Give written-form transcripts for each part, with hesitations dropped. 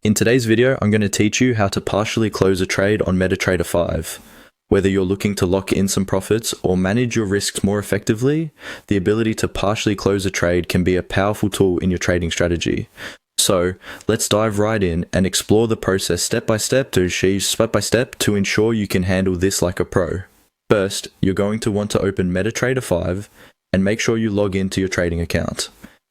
In today's video, I'm going to teach you how to partially close a trade on MetaTrader 5. Whether you're looking to lock in some profits or manage your risks more effectively, the ability to partially close a trade can be a powerful tool in your trading strategy. So, let's dive right in and explore the process step by step to ensure you can handle this like a pro. First, you're going to want to open MetaTrader 5 and make sure you log into your trading account.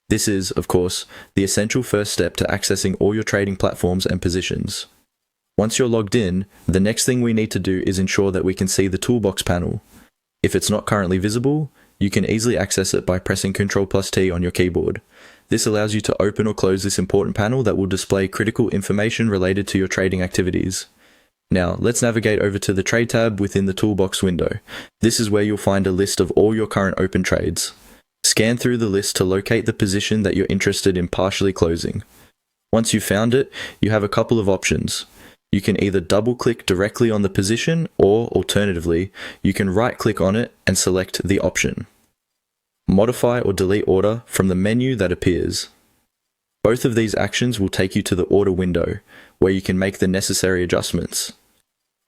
This is, of course, the essential first step to accessing all your trading platforms and positions. Once you're logged in, the next thing we need to do is ensure that we can see the toolbox panel. If it's not currently visible, you can easily access it by pressing Ctrl+T on your keyboard. This allows you to open or close this important panel that will display critical information related to your trading activities. Now, let's navigate over to the Trade tab within the Toolbox window. This is where you'll find a list of all your current open trades. Scan through the list to locate the position that you're interested in partially closing. Once you've found it, you have a couple of options. You can either double-click directly on the position, or alternatively, you can right-click on it and select the option. Modify or delete order from the menu that appears. Both of these actions will take you to the order window, where you can make the necessary adjustments.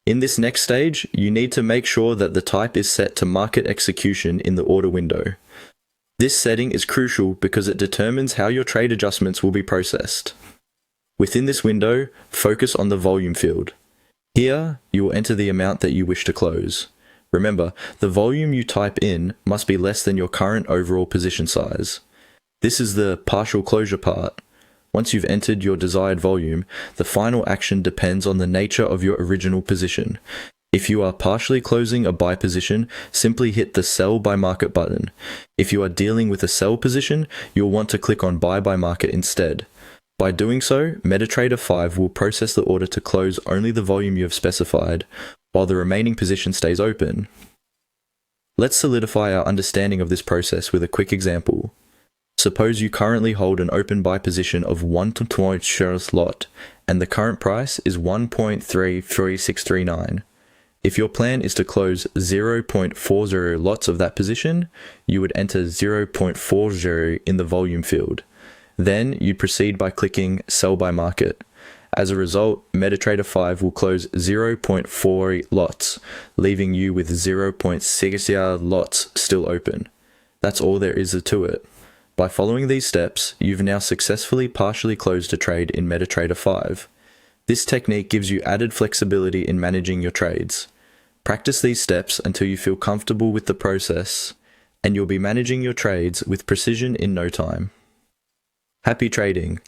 In this next stage, you need to make sure that the type is set to market execution in the order window. This setting is crucial because it determines how your trade adjustments will be processed. Within this window, focus on the volume field. Here, you will enter the amount that you wish to close. Remember, the volume you type in must be less than your current overall position size. This is the partial closure part. Once you've entered your desired volume, the final action depends on the nature of your original position. If you are partially closing a buy position, simply hit the Sell by Market button. If you are dealing with a sell position, you'll want to click on Buy by Market instead. By doing so, MetaTrader 5 will process the order to close only the volume you have specified, while the remaining position stays open. Let's solidify our understanding of this process with a quick example. Suppose you currently hold an open buy position of 1.2 shares lot, and the current price is 1.33639. If your plan is to close 0.40 lots of that position, you would enter 0.40 in the volume field. Then you'd proceed by clicking Sell by Market. As a result, MetaTrader 5 will close 0.40 lots, leaving you with 0.60 lots still open. That's all there is to it. By following these steps, you've now successfully partially closed a trade in MetaTrader 5. This technique gives you added flexibility in managing your trades. Practice these steps until you feel comfortable with the process, and you'll be managing your trades with precision in no time. Happy trading!